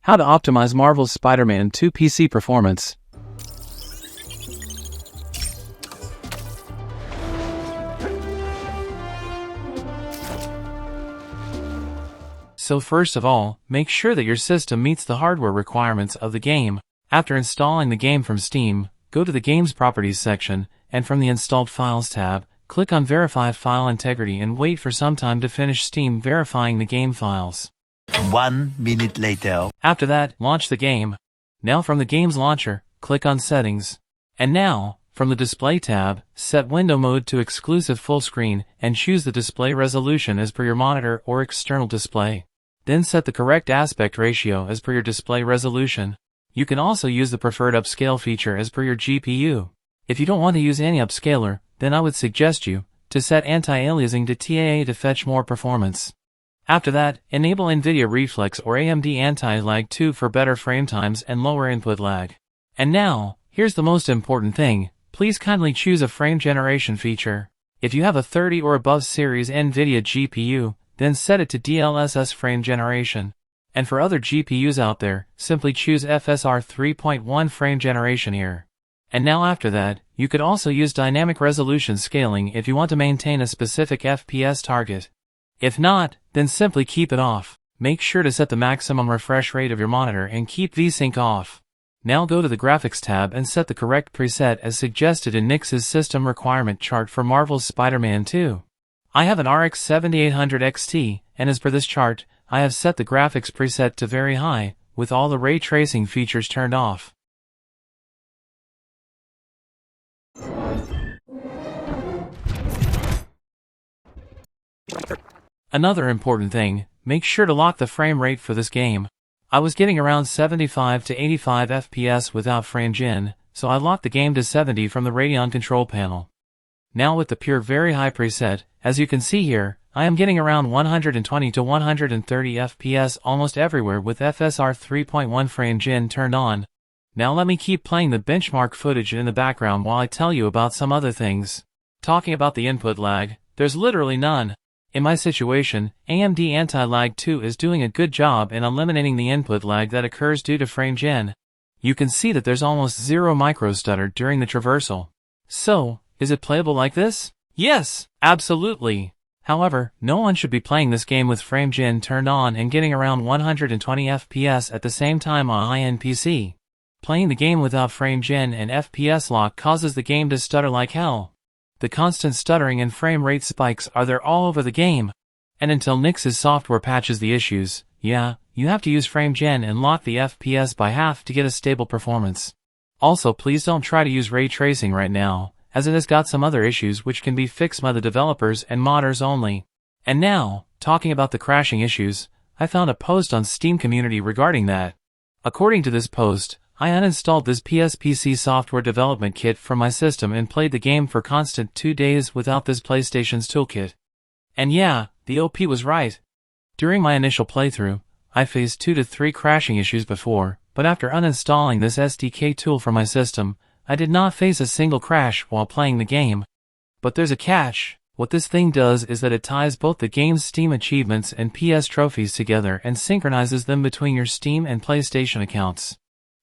How to optimize Marvel's Spider-Man 2 PC performance. So first of all, make sure that your system meets the hardware requirements of the game. After installing the game from Steam, go to the Game's Properties section, and from the Installed Files tab, click on Verify File Integrity and wait for some time to finish Steam verifying the game files. 1 minute later. After that, launch the game. Now from the game's launcher, click on Settings. And now, from the Display tab, set Window Mode to Exclusive Full Screen and choose the display resolution as per your monitor or external display. Then set the correct aspect ratio as per your display resolution. You can also use the preferred upscale feature as per your GPU. If you don't want to use any upscaler, then I would suggest you to set anti-aliasing to TAA to fetch more performance. After that, enable NVIDIA Reflex or AMD Anti-Lag 2 for better frame times and lower input lag. And now, here's the most important thing, please kindly choose a frame generation feature. If you have a 30 or above series NVIDIA GPU, then set it to DLSS frame generation. And for other GPUs out there, simply choose FSR 3.1 frame generation here. And now after that, you could also use dynamic resolution scaling if you want to maintain a specific FPS target. If not, then simply keep it off. Make sure to set the maximum refresh rate of your monitor and keep VSync off. Now go to the Graphics tab and set the correct preset as suggested in Nixxes system requirement chart for Marvel's Spider-Man 2. I have an RX 7800 XT, and as per this chart, I have set the graphics preset to very high, with all the ray tracing features turned off. Another important thing, make sure to lock the frame rate for this game. I was getting around 75 to 85 FPS without frame gen, so I locked the game to 70 from the Radeon control panel. Now with the pure very high preset, as you can see here, I am getting around 120 to 130 FPS almost everywhere with FSR 3.1 frame gen turned on. Now let me keep playing the benchmark footage in the background while I tell you about some other things. Talking about the input lag, there's literally none. In my situation, AMD Anti-Lag 2 is doing a good job in eliminating the input lag that occurs due to frame gen. You can see that there's almost zero micro-stutter during the traversal. So, is it playable like this? Yes, absolutely. However, no one should be playing this game with frame gen turned on and getting around 120 FPS at the same time on a high-end PC. Playing the game without frame gen and FPS lock causes the game to stutter like hell. The constant stuttering and frame rate spikes are there all over the game. And until Nixxes software patches the issues, yeah, you have to use frame gen and lock the FPS by half to get a stable performance. Also, please don't try to use ray tracing right now, as it has got some other issues which can be fixed by the developers and modders only. And now, talking about the crashing issues, I found a post on Steam community regarding that. According to this post, I uninstalled this PS PC software development kit from my system and played the game for constant 2 days without this PlayStation's toolkit. And yeah, the OP was right. During my initial playthrough, I faced 2 to 3 crashing issues before, but after uninstalling this SDK tool from my system, I did not face a single crash while playing the game. But there's a catch. What this thing does is that it ties both the game's Steam achievements and PS trophies together and synchronizes them between your Steam and PlayStation accounts.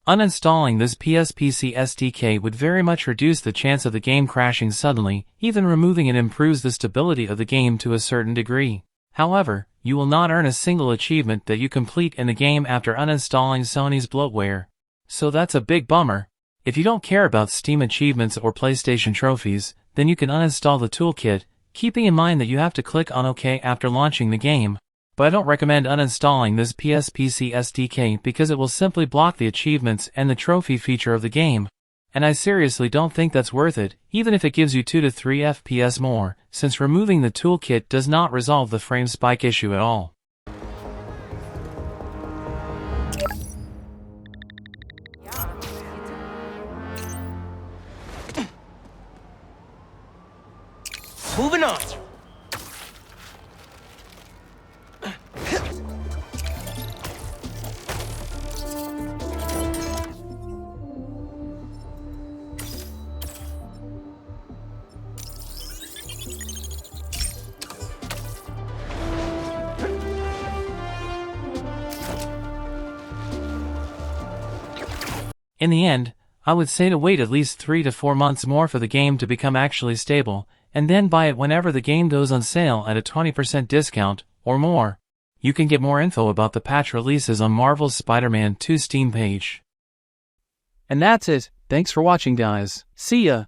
Uninstalling this PS PC SDK would very much reduce the chance of the game crashing suddenly, even removing it improves the stability of the game to a certain degree. However, you will not earn a single achievement that you complete in the game after uninstalling Sony's bloatware. So that's a big bummer. If you don't care about Steam achievements or PlayStation trophies, then you can uninstall the toolkit, keeping in mind that you have to click on OK after launching the game. But I don't recommend uninstalling this PS PC SDK because it will simply block the achievements and the trophy feature of the game. And I seriously don't think that's worth it, even if it gives you 2 to 3 FPS more, since removing the toolkit does not resolve the frame spike issue at all. Moving on. In the end, I would say to wait at least 3 to 4 months more for the game to become actually stable, and then buy it whenever the game goes on sale at a 20% discount, or more. You can get more info about the patch releases on Marvel's Spider-Man 2 Steam page. And that's it. Thanks for watching, guys. See ya!